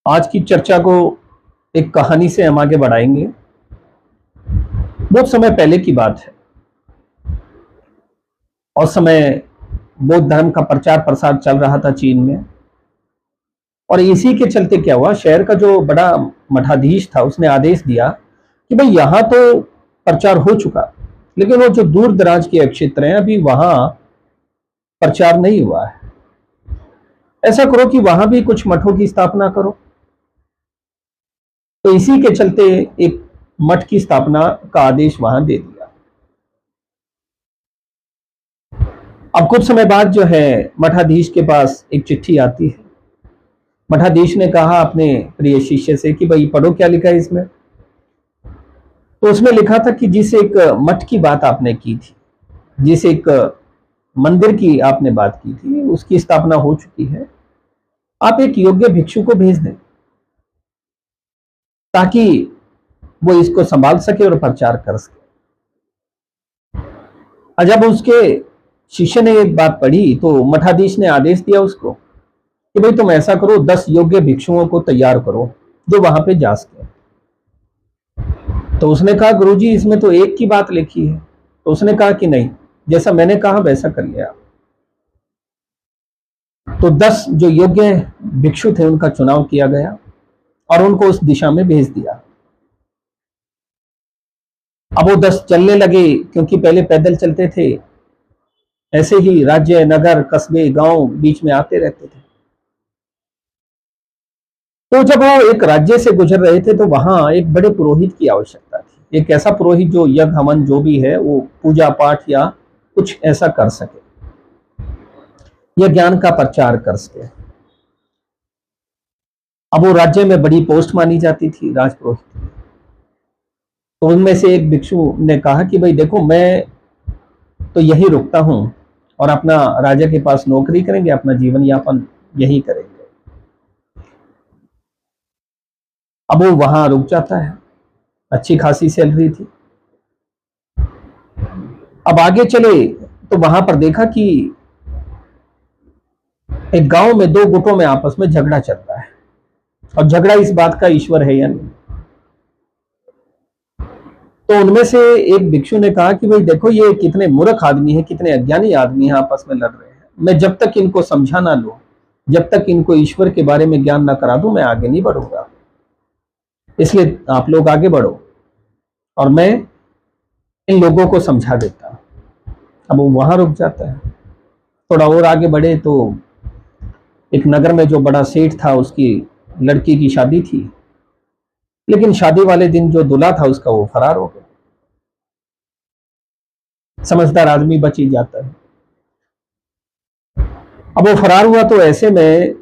आज की चर्चा को एक कहानी से हम आगे बढ़ाएंगे। बहुत समय पहले की बात है और समय बौद्ध धर्म का प्रचार प्रसार चल रहा था चीन में। और इसी के चलते क्या हुआ, शहर का जो बड़ा मठाधीश था उसने आदेश दिया कि भाई यहाँ तो प्रचार हो चुका, लेकिन वो जो दूर दराज के क्षेत्र हैं अभी वहां प्रचार नहीं हुआ है। ऐसा करो कि वहां भी कुछ मठों की स्थापना करो। तो इसी के चलते एक मठ की स्थापना का आदेश वहां दे दिया। अब कुछ समय बाद जो है मठाधीश के पास एक चिट्ठी आती है। मठाधीश ने कहा अपने प्रिय शिष्य से कि भाई पढ़ो क्या लिखा है इसमें। तो उसमें लिखा था कि जिस एक मठ की बात आपने की थी, जिस एक मंदिर की आपने बात की थी, उसकी स्थापना हो चुकी है। आप एक योग्य भिक्षु को भेज दें ताकि वो इसको संभाल सके और प्रचार कर सके। और जब उसके शिष्य ने एक बात पढ़ी तो मठाधीश ने आदेश दिया उसको कि भाई तुम ऐसा करो, 10 योग्य भिक्षुओं को तैयार करो जो वहां पे जा सके। तो उसने कहा गुरुजी इसमें तो एक की बात लिखी है। तो उसने कहा कि नहीं, जैसा मैंने कहा वैसा कर लिया। तो 10 जो योग्य भिक्षु थे उनका चुनाव किया गया और उनको उस दिशा में भेज दिया। अब वो 10 चलने लगे, क्योंकि पहले पैदल चलते थे। ऐसे ही राज्य, नगर, कस्बे, गांव बीच में आते रहते थे। तो जब वो एक राज्य से गुजर रहे थे तो वहां एक बड़े पुरोहित की आवश्यकता थी। एक ऐसा पुरोहित जो यज्ञ हवन जो भी है वो पूजा पाठ या कुछ ऐसा कर सके, यह ज्ञान का प्रचार कर सके। अब वो राज्य में बड़ी पोस्ट मानी जाती थी, राजपुरोहित। तो उनमें से एक भिक्षु ने कहा कि भाई देखो, मैं तो यही रुकता हूं और अपना राजा के पास नौकरी करेंगे, अपना जीवन यापन यही करेंगे। अब वो वहां रुक जाता है, अच्छी खासी सैलरी थी। अब आगे चले तो वहां पर देखा कि एक गांव में 2 गुटों में आपस में झगड़ा चल रहा है। और झगड़ा इस बात का ईश्वर है या नहीं। तो उनमें से एक भिक्षु ने कहा कि भाई देखो, ये कितने मूर्ख आदमी है, कितने अज्ञानी आदमी है, आपस में लड़ रहे हैं। मैं जब तक इनको समझा ना लूं, जब तक इनको ईश्वर के बारे में ज्ञान ना करा दूं, मैं आगे नहीं बढ़ूंगा। इसलिए आप लोग आगे बढ़ो और मैं इन लोगों को समझा देता हूं। अब वो वहां रुक जाता है। थोड़ा और आगे बढ़े तो एक नगर में जो बड़ा सेठ था, उसकी लड़की की शादी थी। लेकिन शादी वाले दिन जो दूल्हा था उसका वो फरार हो गया। समझदार आदमी बच ही जाता है। अब वो फरार हुआ तो ऐसे में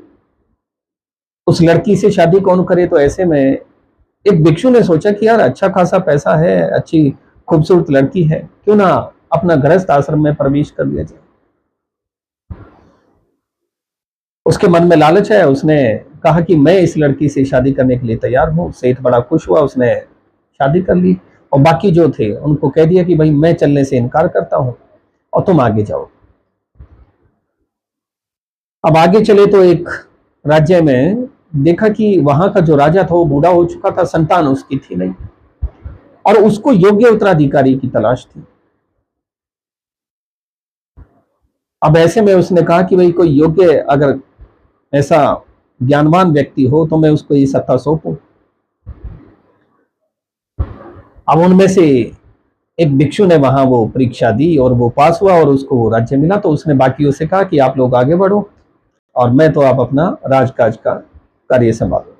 उस लड़की से शादी कौन करे। तो ऐसे में एक भिक्षु ने सोचा कि यार अच्छा खासा पैसा है, अच्छी खूबसूरत लड़की है, क्यों ना अपना गृहस्थ आश्रम में प्रवेश कर लिया जाए। उसके मन में लालच है। उसने कहा कि मैं इस लड़की से शादी करने के लिए तैयार हूं। सेठ बड़ा खुश हुआ, उसने शादी कर ली। और बाकी जो थे उनको कह दिया कि भाई मैं चलने से इनकार करता हूं और तुम आगे जाओ। अब आगे चले तो एक राज्य में देखा कि वहां का जो राजा था वो बूढ़ा हो चुका था, संतान उसकी थी नहीं और उसको योग्य उत्तराधिकारी की तलाश थी। अब ऐसे में उसने कहा कि भाई कोई योग्य, अगर ऐसा ज्ञानवान व्यक्ति हो तो मैं उसको ये सत्ता सौंपूं। अब उनमें से एक भिक्षु ने वहां वो परीक्षा दी और वो पास हुआ और उसको वो राज्य मिला। तो उसने बाकियों से कहा कि आप लोग आगे बढ़ो और मैं तो आप अपना राजकाज का कार्य संभालो।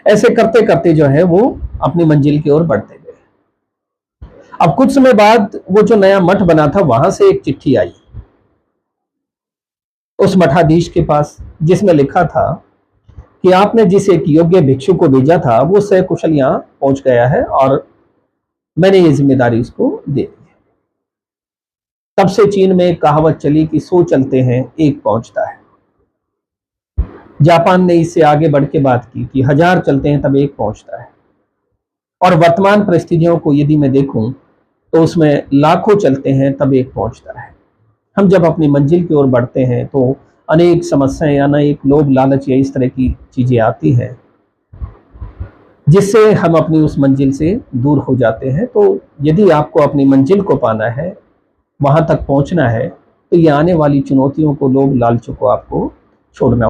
ऐसे करते करते जो है वो अपनी मंजिल की ओर बढ़ते गए। अब कुछ समय बाद वो जो नया मठ बना था वहां से एक चिट्ठी आई उस मठाधीश के पास, जिसमें लिखा था कि आपने जिस एक योग्य भिक्षु को भेजा था वो सकुशल यहाँ पहुंच गया है और मैंने ये जिम्मेदारी उसको दे दी। तब से चीन में एक कहावत चली कि 100 चलते हैं एक पहुंचता है। जापान ने इससे आगे बढ़ के बात की कि 1000 चलते हैं तब एक पहुंचता है। और वर्तमान परिस्थितियों को यदि मैं देखूं तो उसमें लाखों चलते हैं तब एक पहुंचता है। हम जब अपनी मंजिल की ओर बढ़ते हैं तो अनेक समस्याएं, अनेक लोभ लालच या इस तरह की चीजें आती हैं, जिससे हम अपनी उस मंजिल से दूर हो जाते हैं। तो यदि आपको अपनी मंजिल को पाना है, वहां तक पहुंचना है, तो ये आने वाली चुनौतियों को, लोभ लालचों को आपको छोड़ना